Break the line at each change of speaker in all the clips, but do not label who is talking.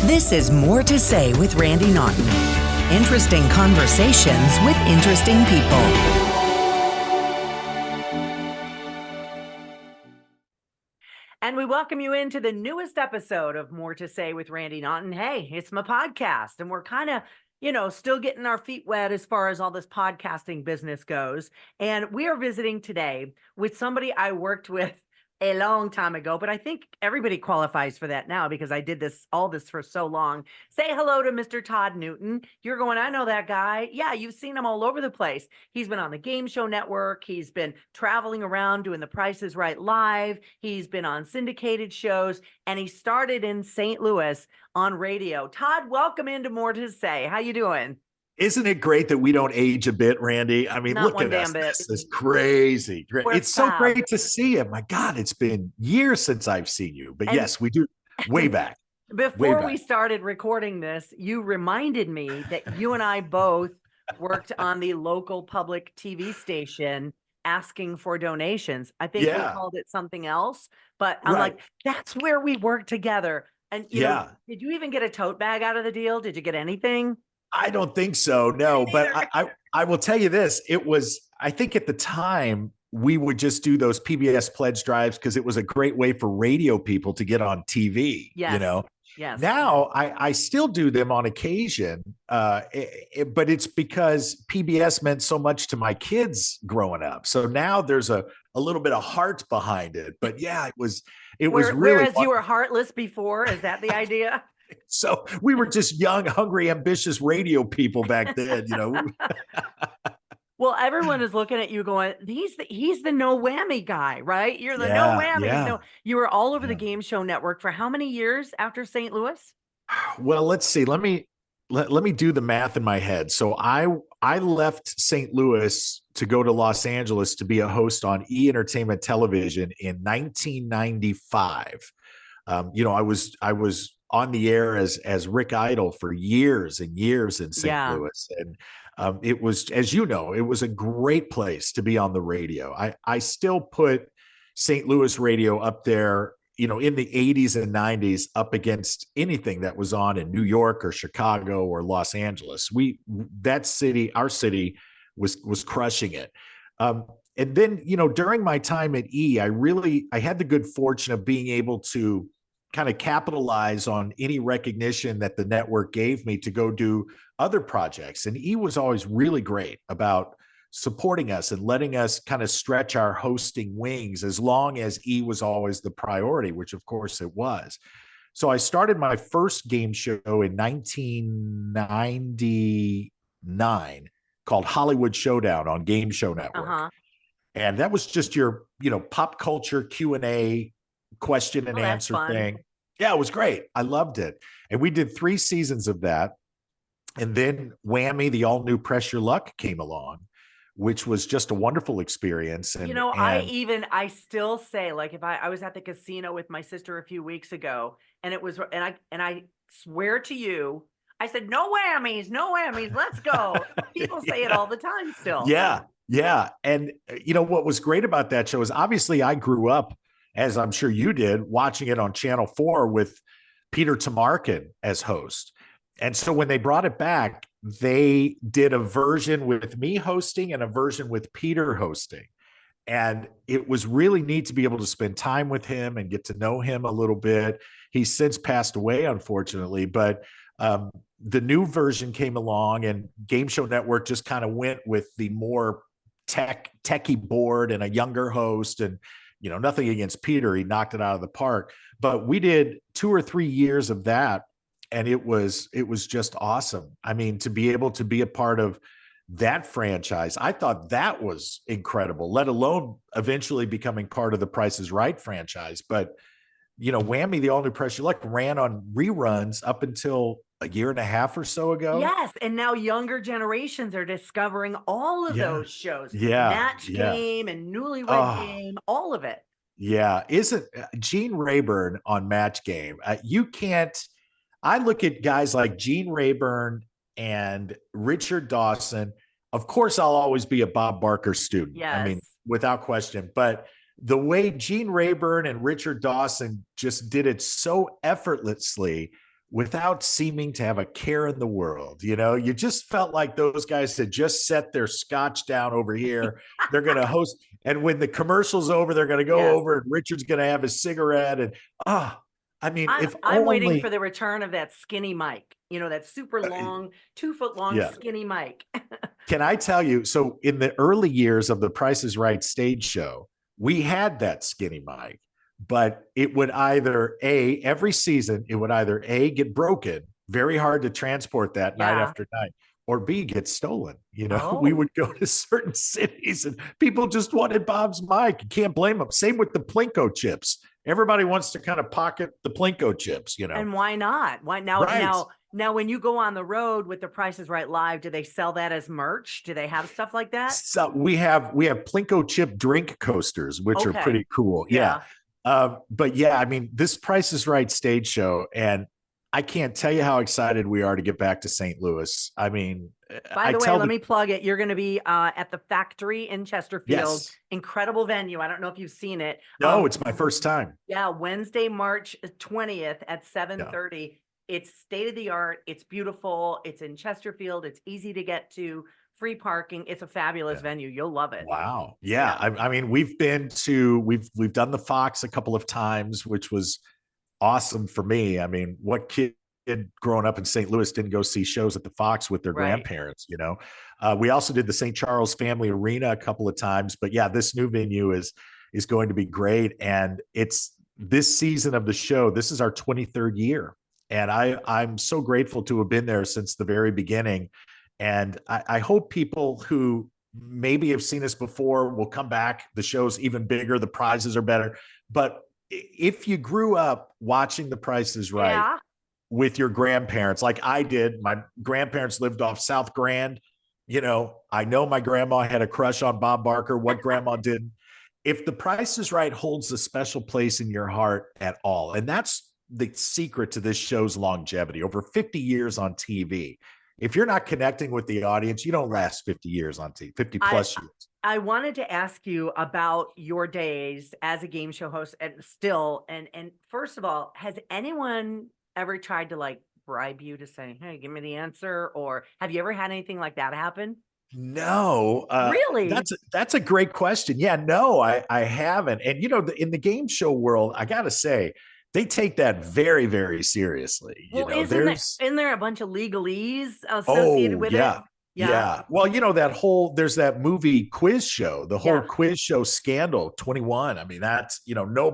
This is More to Say with Randy Naughton. Interesting conversations with interesting people.
And we welcome you into the newest episode of More to Say with Randy Naughton. Hey, it's my podcast, and we're kind of, still getting our feet wet as far as all this podcasting business goes. And we are visiting today with somebody I worked with a long time ago, but I think everybody qualifies for that now because I did all this for so long. Say hello to Mr. Todd Newton. You're going, I know that guy. Yeah, you've seen him all over the place. He's been on the Game Show Network. He's been traveling around doing The Price is Right live. He's been on syndicated shows, and he started in St. Louis on radio. Todd, welcome into More to Say. How you doing?
Isn't it great that we don't age a bit, Randy? I mean,
Not
look
one
at
damn
us.
bit.
This is crazy. It's so
fab.
great to see you. My God, it's been years since I've seen you. But yes, we do. Way back.
Before we started recording this, you reminded me that you and I both worked on the local public TV station asking for donations. I think we called it something else, but I'm like, that's where we worked together. And you know, did you even get a tote bag out of the deal? Did you get anything?
I don't think so. No, but I will tell you this. It was, I think at the time, we would just do those PBS pledge drives because it was a great way for radio people to get on TV.
Yes.
Yes. Now I still do them on occasion, but it's because PBS meant so much to my kids growing up. So now there's a little bit of heart behind it. But yeah, it was really.
Whereas you were heartless before, is that the idea?
So we were just young, hungry, ambitious radio people back then,
Well, everyone is looking at you going, he's the no whammy guy, right? You're the no whammy.
Yeah.
You were all over the Game Show Network for how many years after St. Louis?
Well, let's see. Let me do the math in my head. So I left St. Louis to go to Los Angeles to be a host on E! Entertainment Television in 1995. I was on the air as Rick Idle for years and years in St. Louis. And it was, as you know, it was a great place to be on the radio. I still put St. Louis radio up there, in the 80s and 90s up against anything that was on in New York or Chicago or Los Angeles. Our city was crushing it. And then, during my time at E, I had the good fortune of being able to kind of capitalize on any recognition that the network gave me to go do other projects. And E was always really great about supporting us and letting us kind of stretch our hosting wings as long as E was always the priority, which of course it was. So I started my first game show in 1999 called Hollywood Showdown on Game Show Network.
Uh-huh.
And that was just your, pop culture Q&A question and answer thing. Yeah, it was great. I loved it. And we did 3 seasons of that. And then Whammy, the all new Press Your Luck came along, which was just a wonderful experience. And
I still say, like, if I was at the casino with my sister a few weeks ago, and it was, and I swear to you, I said, no whammies, let's go. People say it all the time still.
Yeah. And what was great about that show is obviously I grew up, as I'm sure you did, watching it on Channel 4 with Peter Tamarkin as host. And so when they brought it back, they did a version with me hosting and a version with Peter hosting. And it was really neat to be able to spend time with him and get to know him a little bit. He's since passed away, unfortunately, but the new version came along and Game Show Network just kind of went with the more techie board and a younger host. And nothing against Peter. He knocked it out of the park, but we did 2 or 3 years of that. And it was just awesome. I mean, to be able to be a part of that franchise, I thought that was incredible, let alone eventually becoming part of the Price is Right franchise. But, Whammy, the all new Press Your Luck ran on reruns up until a year and a half or so ago.
Yes. And now younger generations are discovering all of those shows.
Yeah.
Match Game and Newlywed Game, all of it.
Yeah. Isn't Gene Rayburn on Match Game? I look at guys like Gene Rayburn and Richard Dawson. Of course, I'll always be a Bob Barker student.
Yes.
I mean, without question. But the way Gene Rayburn and Richard Dawson just did it so effortlessly without seeming to have a care in the world. You just felt like those guys had just set their scotch down over here. They're going to host. And when the commercial's over, they're going to go
Yes.
over and Richard's going to have his cigarette. And I mean, if
I'm
only
waiting for the return of that skinny mic, that super long, 2-foot long skinny mic.
Can I tell you? So in the early years of the Price is Right stage show, we had that skinny mic, but it would either every season, it would either get broken, very hard to transport that night after night, or B, get stolen. We would go to certain cities and people just wanted Bob's mic. You can't blame them. Same with the Plinko chips. Everybody wants to kind of pocket the Plinko chips,
And why not? Why now?
Right.
Now, when you go on the road with the Price is Right Live, do they sell that as merch? Do they have stuff like that?
So we have Plinko chip drink coasters, which are pretty cool. Yeah. But yeah, I mean, this Price is Right stage show, and I can't tell you how excited we are to get back to St. Louis. I mean,
by the way, let me plug it. You're going to be at the Factory in Chesterfield.
Yes.
Incredible venue. I don't know if you've seen it.
No, it's my first time.
Yeah, Wednesday, March 20th at 7:30. Yeah. It's state of the art. It's beautiful. It's in Chesterfield. It's easy to get to. Free parking. It's a fabulous venue. You'll love it.
Wow. Yeah. I mean, we've done the Fox a couple of times, which was awesome for me. I mean, what kid growing up in St. Louis didn't go see shows at the Fox with their grandparents? We also did the St. Charles Family Arena a couple of times, but yeah, this new venue is going to be great. And it's this season of the show. This is our 23rd year. And I'm so grateful to have been there since the very beginning. And I hope people who maybe have seen us before will come back. The show's even bigger. The prizes are better. But if you grew up watching The Price is Right with your grandparents, like I did, my grandparents lived off South Grand. I know my grandma had a crush on Bob Barker. What grandma didn't? If The Price is Right holds a special place in your heart at all, and that's the secret to this show's longevity, over 50 years on TV. If you're not connecting with the audience, you don't last 50 years on TV, 50 plus years.
I wanted to ask you about your days as a game show host and first of all, has anyone ever tried to bribe you to say, hey, give me the answer? Or have you ever had anything like that happen?
No.
Really?
That's a great question. Yeah, no, I haven't. And in the game show world, I got to say, they take that very, very seriously.
Well, isn't there a bunch of legalese associated with it?
Yeah. Well, there's that movie quiz show, the whole quiz show scandal, 21. I mean, that's, no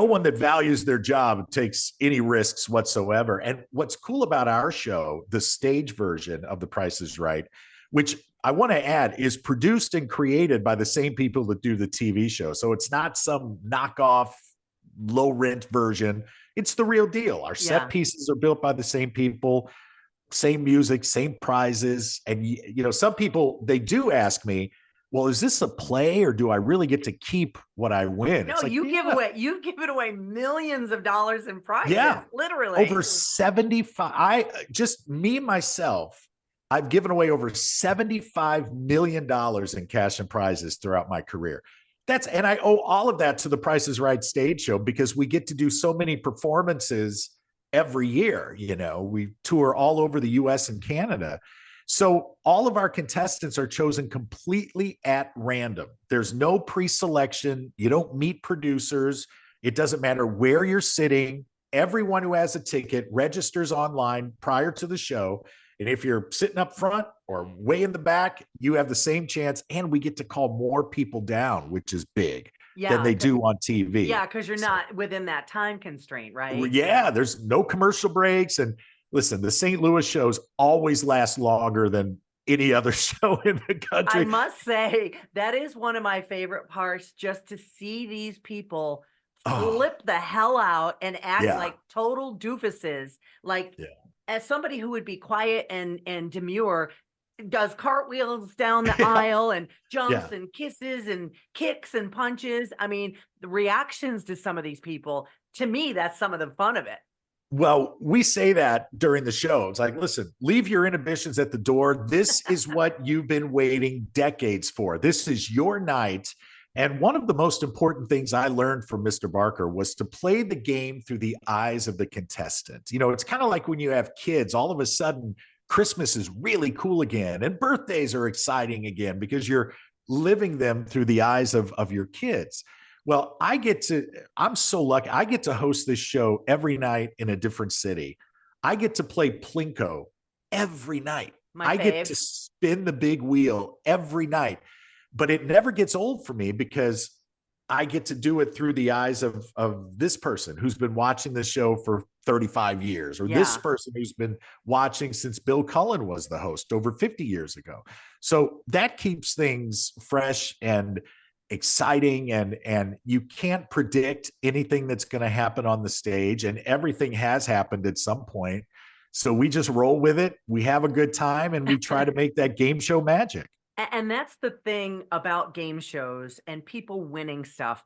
one that values their job takes any risks whatsoever. And what's cool about our show, the stage version of The Price is Right, which I want to add is produced and created by the same people that do the TV show. So it's not some knockoff, low rent version. It's the real deal. Our set pieces are built by the same people, same music, same prizes. And some people, they do ask me, well, is this a play or do I really get to keep what I win?
No, you've given away millions of dollars in prizes.
Yeah,
literally
over 75. Myself, I've given away over $75 million in cash and prizes throughout my career. And I owe all of that to the Price is Right stage show because we get to do so many performances every year. We tour all over the US and Canada. So all of our contestants are chosen completely at random. There's no pre-selection. You don't meet producers. It doesn't matter where you're sitting. Everyone who has a ticket registers online prior to the show. And if you're sitting up front or way in the back, you have the same chance. And we get to call more people down, which is big than they do on TV.
Yeah, because you're not within that time constraint, right?
Yeah, there's no commercial breaks. And listen, the St. Louis shows always last longer than any other show in the country.
I must say, that is one of my favorite parts, just to see these people flip the hell out and act like total doofuses. As somebody who would be quiet and demure, does cartwheels down the aisle and jumps and kisses and kicks and punches. I mean, the reactions to some of these people, to me, that's some of the fun of it.
Well, we say that during the show. It's like, listen, leave your inhibitions at the door. This is what you've been waiting decades for. This is your night And one of the most important things I learned from Mr. Barker was to play the game through the eyes of the contestant. It's kind of like when you have kids, all of a sudden Christmas is really cool again and birthdays are exciting again because you're living them through the eyes of your kids. Well, I'm so lucky. I get to host this show every night in a different city. I get to play Plinko every night. I get to spin the big wheel every night, but it never gets old for me because I get to do it through the eyes of this person who's been watching the show for 35 years, or this person who's been watching since Bill Cullen was the host over 50 years ago. So that keeps things fresh and exciting, and you can't predict anything that's going to happen on the stage, and everything has happened at some point. So we just roll with it. We have a good time, and we try to make that game show magic.
And that's the thing about game shows and people winning stuff.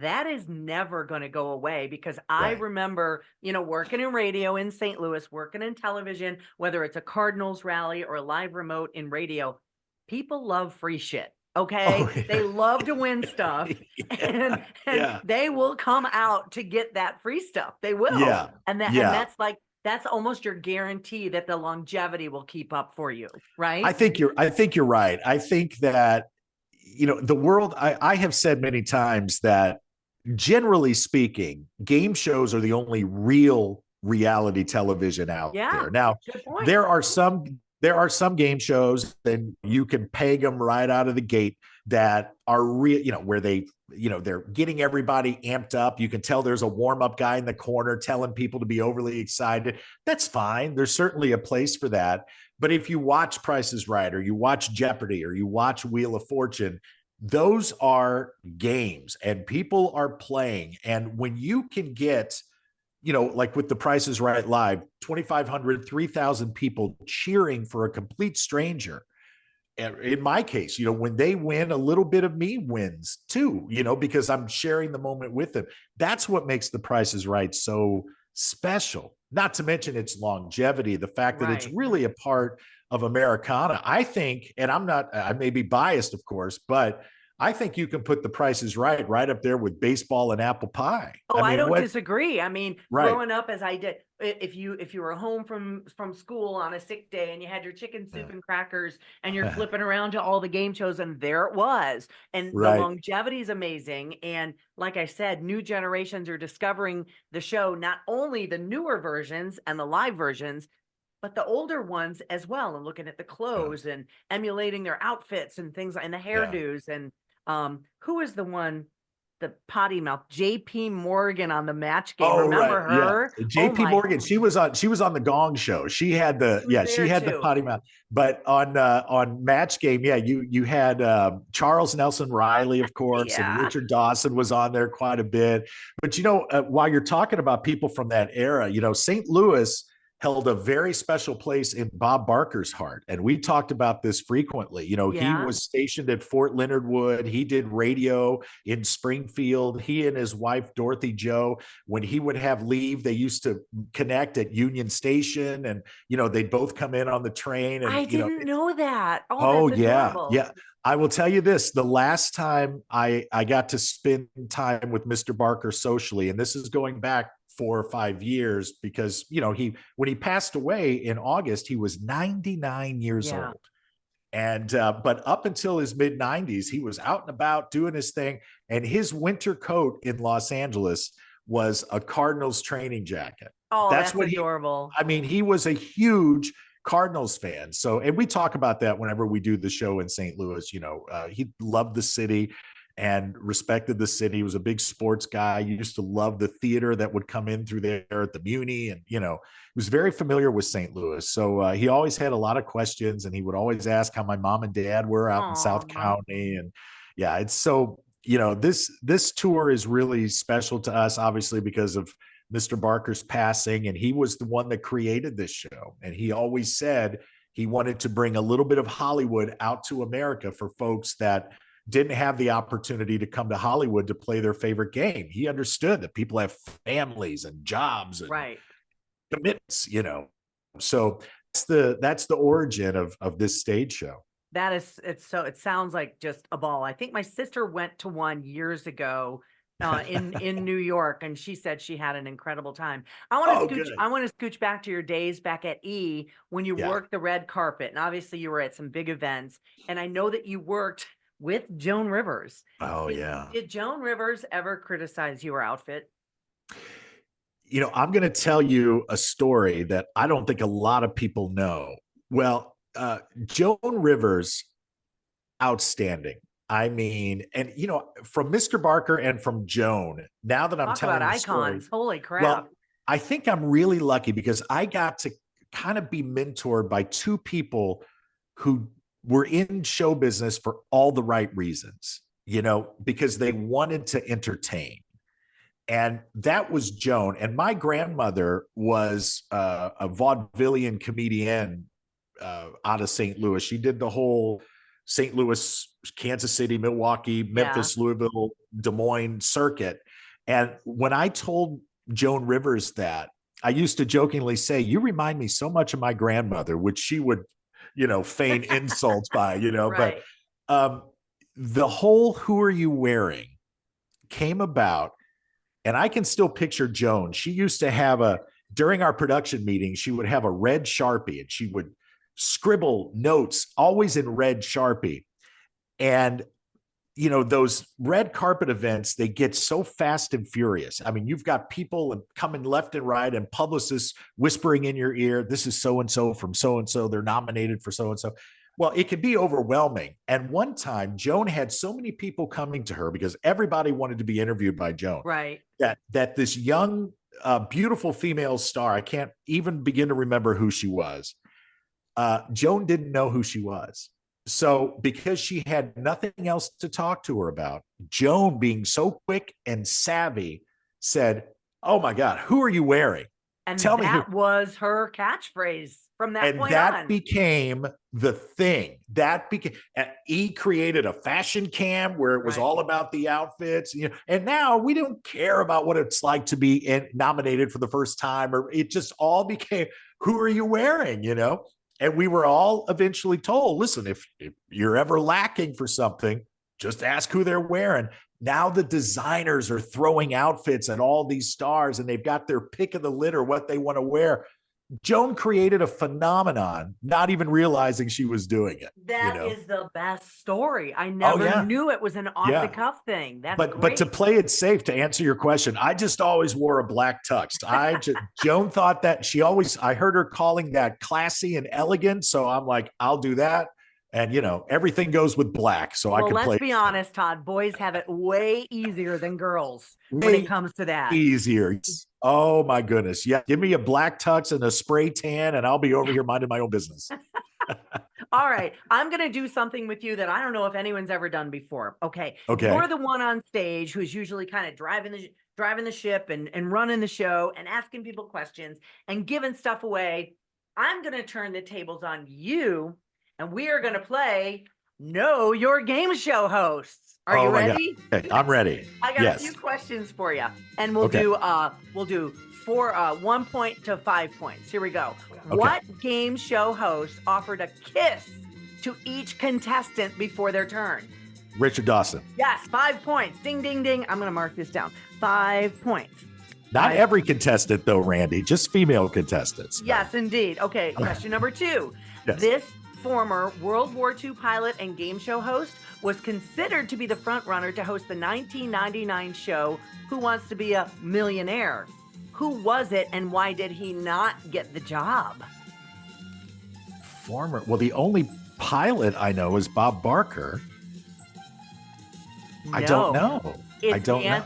That is never going to go away, because I remember, working in radio in St. Louis, working in television, whether it's a Cardinals rally or a live remote in radio, people love free shit. Okay.
Oh, yeah.
They love to win stuff, and they will come out to get that free stuff. They will.
Yeah.
And that's almost your guarantee that the longevity will keep up for you, right?
I think you're right. I think that, the world, I have said many times that generally speaking, game shows are the only real reality television out there. Now, there are some game shows, and you can peg them right out of the gate, that are real, where they're getting everybody amped up. You can tell there's a warm-up guy in the corner telling people to be overly excited. That's fine. There's certainly a place for that. But if you watch Price is Right, or you watch Jeopardy, or you watch Wheel of Fortune, those are games and people are playing. And when you can get, like with the Price is Right live, 2,500, 3,000 people cheering for a complete stranger. And in my case, when they win, a little bit of me wins too, because I'm sharing the moment with them. That's what makes the Price is Right so special. Not to mention its longevity, the fact that it's really a part of Americana. I think, and I may be biased, of course, but I think you can put the Price is right up there with baseball and apple pie.
Oh, I don't disagree. I mean, growing up as I did, if you were home from school on a sick day and you had your chicken soup and crackers and you're flipping around to all the game shows, and there it was. And the longevity is amazing. And like I said, new generations are discovering the show, not only the newer versions and the live versions, but the older ones as well, and looking at the clothes and emulating their outfits and things, and the hairdos. And who is the one, the potty mouth, JP Morgan on the Match Game? Remember her?
Yeah. JP Morgan. She was on the Gong Show. She had the potty mouth. But on Match Game, you had Charles Nelson Riley, of course, and Richard Dawson was on there quite a bit. But while you're talking about people from that era, St. Louis held a very special place in Bob Barker's heart. And we talked about this frequently. He was stationed at Fort Leonard Wood. He did radio in Springfield. He and his wife, Dorothy Joe, when he would have leave, they used to connect at Union Station, and, they'd both come in on the train. And
I didn't know that.
Oh, yeah. Yeah. I will tell you this, the last time I got to spend time with Mr. Barker socially, and this is going back 4 or 5 years, because when he passed away in August, he was 99 years old. And but up until his mid 90s, he was out and about doing his thing, and his winter coat in Los Angeles was a Cardinals training jacket.
Oh, that's adorable.
He was a huge Cardinals fan. So, and we talk about that whenever we do the show in St. Louis. He loved the city and respected the city. He was a big sports guy. He used to love the theater that would come in through there at the Muni. And, he was very familiar with St. Louis. So he always had a lot of questions, and he would always ask how my mom and dad were out in South County. And it's so, this tour is really special to us, obviously, because of Mr. Barker's passing. And he was the one that created this show. And he always said he wanted to bring a little bit of Hollywood out to America for folks that didn't have the opportunity to come to Hollywood to play their favorite game. He understood that people have families and jobs and commitments, So that's the origin of this stage show.
It sounds like just a ball. I think my sister went to one years ago in New York, and she said she had an incredible time.
Good.
I want to scooch back to your days back at E when you
Yeah.
worked the red carpet. And obviously you were at some big events. And I know that you worked with Joan Rivers.
Oh, yeah.
Did Joan Rivers ever criticize your outfit?
I'm going to tell you a story that I don't think a lot of people know. Well, Joan Rivers, outstanding. I mean, and from Mr. Barker and from Joan, now that I'm
Talk
telling
about
the story,
icons. Holy crap.
well, I think I'm really lucky because I got to kind of be mentored by two people who were in show business for all the right reasons, because they wanted to entertain. And that was Joan. And my grandmother was a vaudevillian comedian out of St. Louis. She did the whole St. Louis, Kansas City, Milwaukee, Memphis, Louisville, Des Moines circuit. And when I told Joan Rivers that, I used to jokingly say, "You remind me so much of my grandmother," which she would, feign insults by,
Right.
but the whole "Who Are You Wearing" came about. And I can still picture Joan. She used to have during our production meetings, she would have a red Sharpie and she would scribble notes always in red Sharpie. And, those red carpet events, they get so fast and furious. I mean, you've got people coming left and right and publicists whispering in your ear, "This is so-and-so from so-and-so. They're nominated for so-and-so." Well, it could be overwhelming. And one time, Joan had so many people coming to her because everybody wanted to be interviewed by Joan.
Right.
That this young, beautiful female star, I can't even begin to remember who she was. Joan didn't know who she was. So because she had nothing else to talk to her about, Joan, being so quick and savvy, said, "Oh my God, who are you wearing?"
And
Tell me
that
who.
was her catchphrase from that
And
point
that
on.
became the thing. He created a fashion cam where it was
Right.
all about the outfits, and now we don't care about what it's like to be nominated for the first time, or it just all became, "Who are you wearing?" And we were all eventually told, "Listen, if you're ever lacking for something, just ask who they're wearing." Now the designers are throwing outfits at all these stars and they've got their pick of the litter, what they want to wear. Joan created a phenomenon, not even realizing she was doing it.
That is the best story. I never knew it was an off the cuff thing. That's
But
great.
to play it safe, to answer your question, I just always wore a black tux. Joan thought that I heard her calling that classy and elegant. So I'm like, I'll do that. And everything goes with black. So I can play.
Let's be honest, Todd. Boys have it way easier than girls when it comes to that.
Easier. Oh my goodness. Yeah. Give me a black tux and a spray tan and I'll be over here minding my own business.
All right. I'm going to do something with you that I don't know if anyone's ever done before. Okay. You're the one on stage who's usually kind of driving the ship and running the show and asking people questions and giving stuff away. I'm going to turn the tables on you and we are going to play Know Your Game Show Hosts. Are you ready?
Okay, I'm ready.
I got a few questions for you, and we'll do 1 point to 5 points. Here we go. Okay. What game show host offered a kiss to each contestant before their turn?
Richard Dawson.
Yes, 5 points. Ding, ding, ding. I'm going to mark this down. 5 points.
Not every contestant, though, Randy. Just female contestants.
Yes, indeed. Okay, question number 2. Yes. This former World War II pilot and game show host was considered to be the front runner to host the 1999 show Who Wants to Be a Millionaire? Who was it and why did he not get the job?
The only pilot I know is Bob Barker.
No.
I don't know. I don't
know.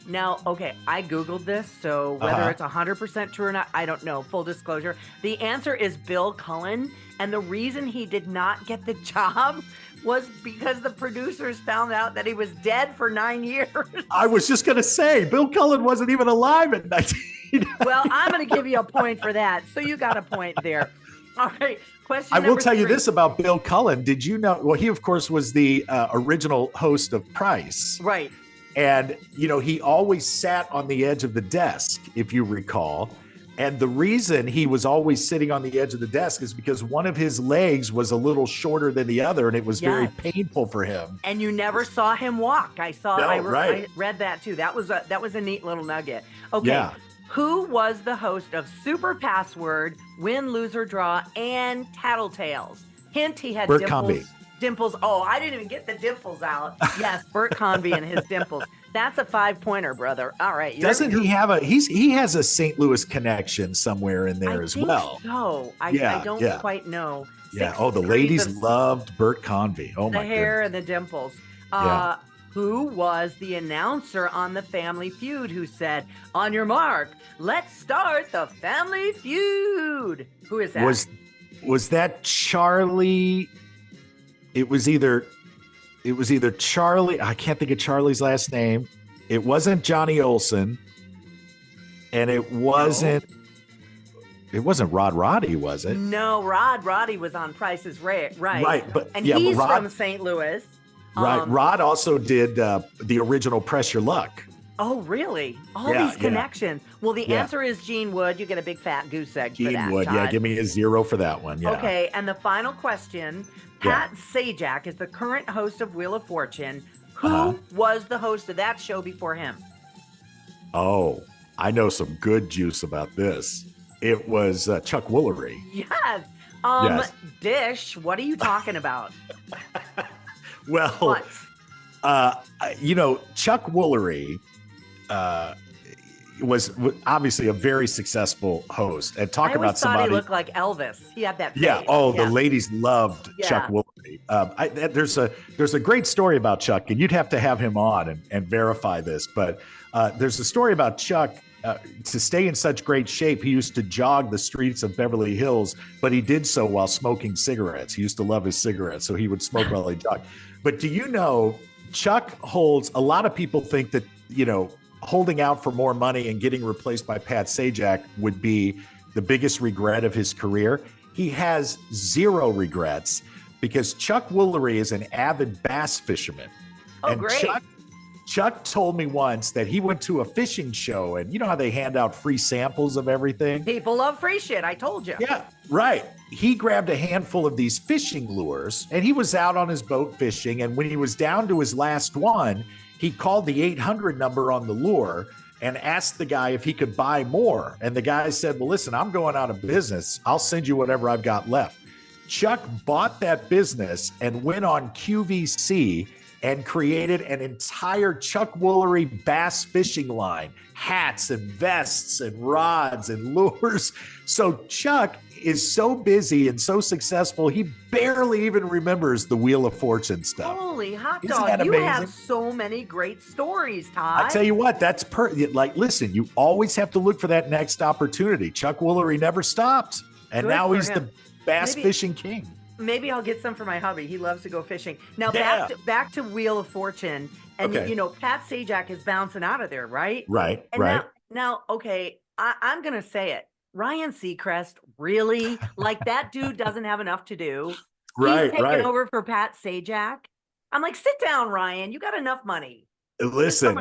Now, okay, I Googled this, so whether it's 100% true or not, I don't know. Full disclosure. The answer is Bill Cullen, and the reason he did not get the job was because the producers found out that he was dead for 9 years.
I was just going to say, Bill Cullen wasn't even alive in 1990.
Well, I'm going to give you a point for that, so you got a point there. All right, question
I will tell
3.
you this about Bill Cullen. Did you know? Well, he, of course, was the original host of Price.
Right.
And, he always sat on the edge of the desk, if you recall. And the reason he was always sitting on the edge of the desk is because one of his legs was a little shorter than the other, and it was very painful for him.
And you never saw him walk. I
right.
I read that too. That was a neat little nugget. Okay.
Yeah.
Who was the host of Super Password, Win, Lose, or Draw, and Tattletales? Hint, he had
Bert
dimples.
Convy.
Dimples. Oh, I didn't even get the dimples out. Yes, Bert Convy and his dimples. That's a 5-pointer, brother. All right.
Doesn't he have he has a St. Louis connection somewhere in there as well?
So I don't quite know.
Yeah. Oh, the ladies loved Bert Convy. Oh my
goodness. The hair
goodness.
and the dimples.
Yeah.
Who was the announcer on the Family Feud who said, "On your mark, let's start the Family Feud"? Who is that?
Was that Charlie? It was either Charlie. I can't think of Charlie's last name. It wasn't Johnny Olson, and it wasn't Rod Roddy, was it?
No, Rod Roddy was on Price is Right.
Right, but
he's
Rod,
from St. Louis.
Right. Rod also did the original Press Your Luck.
Oh, really? All these connections. Well, the answer is Gene Wood. You get a big fat goose egg for that,
Gene Wood,
Todd.
give me a 0 for that one. Yeah.
Okay, and the final question. Pat Sajak is the current host of Wheel of Fortune. Who was the host of that show before him?
Oh, I know some good juice about this. It was Chuck Woolery.
Yes. Dish, what are you talking about?
Well, Chuck Woolery was obviously a very successful host. And talk about somebody.
He looked like Elvis. He had that face.
Yeah. Oh, the ladies loved Chuck Woolery. There's a great story about Chuck, and you'd have to have him on and verify this. But there's a story about Chuck. To stay in such great shape, he used to jog the streets of Beverly Hills, but he did so while smoking cigarettes. He used to love his cigarettes, so he would smoke while he jogged. But do you know, Chuck holds, a lot of people think that, holding out for more money and getting replaced by Pat Sajak would be the biggest regret of his career. He has 0 regrets because Chuck Woolery is an avid bass fisherman.
Oh, and great.
Chuck told me once that he went to a fishing show, and you know how they hand out free samples of everything?
People love free shit, I told you.
Yeah, right. He grabbed a handful of these fishing lures, and he was out on his boat fishing, and when he was down to his last one, he called the 800 number on the lure and asked the guy if he could buy more. And the guy said, well, listen, I'm going out of business. I'll send you whatever I've got left. Chuck bought that business and went on QVC and created an entire Chuck Woolery bass fishing line, hats and vests and rods and lures. So Chuck is so busy and so successful, he barely even remembers the Wheel of Fortune stuff.
Holy hot dog, you have so many great stories, Todd.
I tell you what, that's listen, you always have to look for that next opportunity. Chuck Woolery never stopped, and now he's the bass fishing king.
Maybe I'll get some for my hubby. He loves to go fishing. Now back to Wheel of Fortune, and Pat Sajak is bouncing out of there, right?
Right.
And
right.
Now, okay, I'm gonna say it. Ryan Seacrest, really? Like that dude doesn't have enough to do. He's taking over for Pat Sajak. I'm like, sit down, Ryan. You got enough money.
Listen,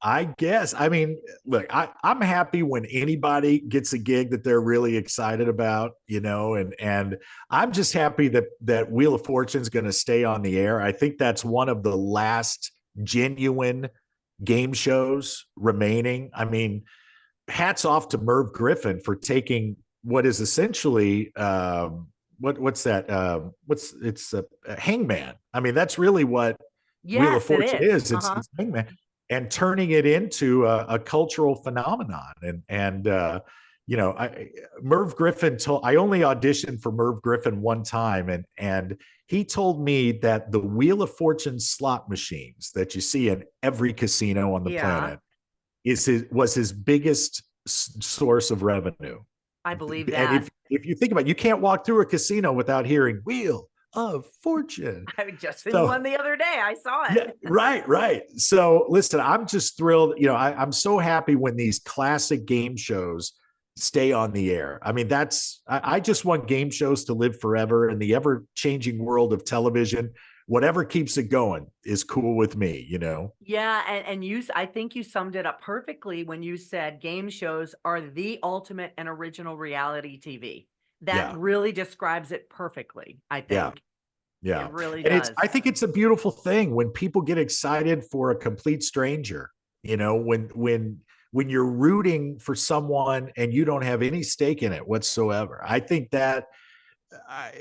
I guess. I mean, look, I'm happy when anybody gets a gig that they're really excited about, and I'm just happy that Wheel of Fortune is going to stay on the air. I think that's one of the last genuine game shows remaining. I mean, hats off to Merv Griffin for taking what is essentially what's that? It's a Hangman. I mean, that's really what Wheel of Fortune is. It's Hangman. And turning it into a cultural phenomenon. And Merv Griffin I only auditioned for Merv Griffin one time, and he told me that the Wheel of Fortune slot machines that you see in every casino on the planet was his biggest source of revenue.
I believe that.
And if you think about it, you can't walk through a casino without hearing Wheel of Fortune.
I just seen one the other day. I saw it.
Yeah, right. So listen, I'm just thrilled. I'm so happy when these classic game shows stay on the air. I mean, I just want game shows to live forever in the ever-changing world of television. whatever keeps it going is cool with me,
Yeah, and I think you summed it up perfectly when you said game shows are the ultimate and original reality TV. That
Yeah.
really describes it perfectly, I
Yeah.
think.
Yeah.
It really
And
does.
I think it's a beautiful thing when people get excited for a complete stranger, when you're rooting for someone and you don't have any stake in it whatsoever. I think that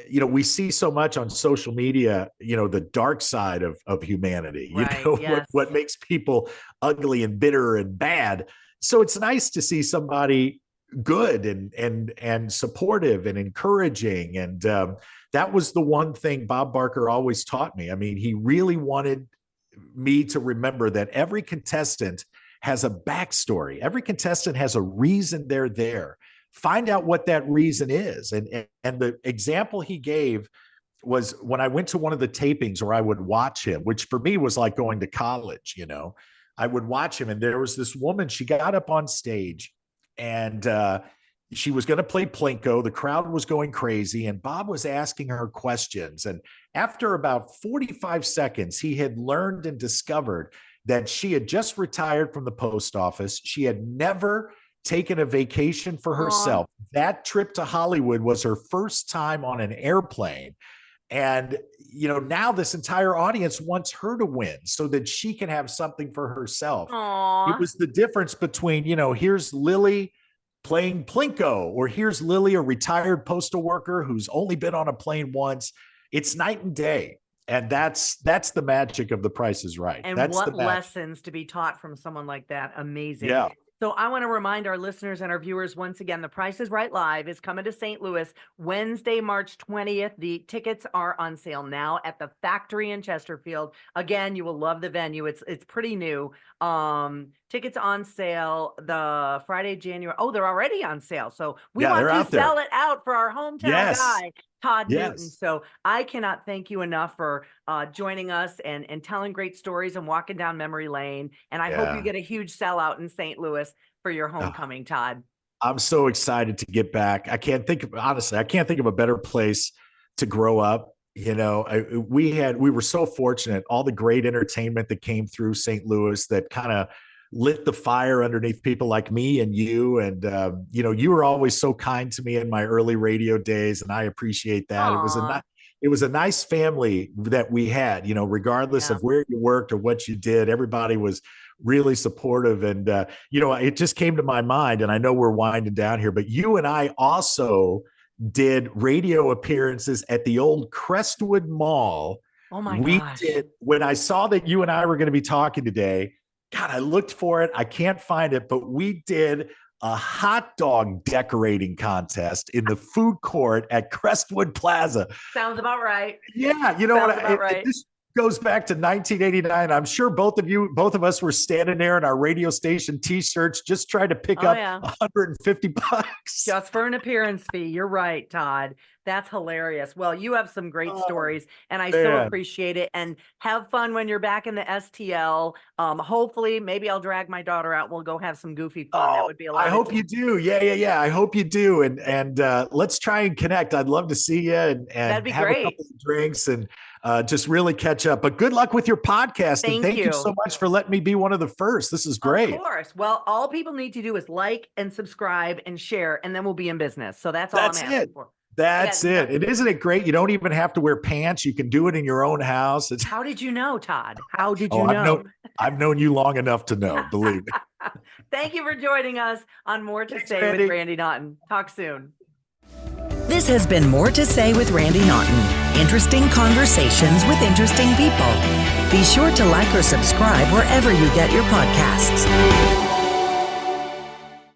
we see so much on social media, the dark side of humanity,
Right,
what
yes.
makes people ugly and bitter and bad. So it's nice to see somebody good and supportive and encouraging. And that was the one thing Bob Barker always taught me. I mean, he really wanted me to remember that every contestant has a backstory. Every contestant has a reason they're there. Find out what that reason is. And the example he gave was when I went to one of the tapings where I would watch him, which for me was like going to college, I would watch him. And there was this woman, she got up on stage and she was going to play Plinko. The crowd was going crazy and Bob was asking her questions. And after about 45 seconds, he had learned and discovered that she had just retired from the post office. She had never taken a vacation for herself. That trip to Hollywood was her first time on an airplane. And, now this entire audience wants her to win so that she can have something for herself.
Aww.
It was the difference between, here's Lily playing Plinko, or here's Lily, a retired postal worker who's only been on a plane once. It's night and day. And that's the magic of The Price is Right.
And
that's
what lessons to be taught from someone like that. Amazing.
Yeah.
So I want to remind our listeners and our viewers once again, The Price is Right Live is coming to St. Louis Wednesday, March 20th. The tickets are on sale now at the Factory in Chesterfield. Again, you will love the venue. It's pretty new. Tickets on sale the Friday, January. Oh, they're already on sale. So we want to sell it out for our hometown guy, Todd Newton. So I cannot thank you enough for joining us and telling great stories and walking down memory lane. And I hope you get a huge sellout in St. Louis for your homecoming, Todd.
I'm so excited to get back. I can't think of a better place to grow up. We were so fortunate, all the great entertainment that came through St. Louis that kind of lit the fire underneath people like me and you. And, you were always so kind to me in my early radio days. And I appreciate that.
Aww.
It was a nice family that we had, regardless of where you worked or what you did, everybody was really supportive. And, it just came to my mind, and I know we're winding down here, but you and I also did radio appearances at the old Crestwood Mall.
Oh my gosh.
When I saw that you and I were going to be talking today, God, I looked for it. I can't find it, but we did a hot dog decorating contest in the food court at Crestwood Plaza.
Sounds about right.
Yeah. This goes back to 1989. I'm sure both of us were standing there in our radio station t-shirts, just trying to pick up $150
just for an appearance fee. You're right, Todd. That's hilarious. Well, you have some great stories, and I so appreciate it. And have fun when you're back in the STL. Hopefully, maybe I'll drag my daughter out. We'll go have some goofy fun. That would be a lot.
I hope you do. Yeah. I hope you do. And let's try and connect. I'd love to see you and
that'd be
have
great.
a couple of drinks and just really catch up. But good luck with your podcast. Thank you so much for letting me be one of the first. This is great.
Of course. Well, all people need to do is like and subscribe and share, and then we'll be in business. So that's all I'm asking for.
That's it. And isn't it great? You don't even have to wear pants. You can do it in your own house.
How did you know, Todd? How did you know?
I've known you long enough to know, believe me.
Thank you for joining us on More to Say with Randy Naughton. Talk soon.
This has been More to Say with Randy Naughton. Interesting conversations with interesting people. Be sure to like or subscribe wherever you get your podcasts.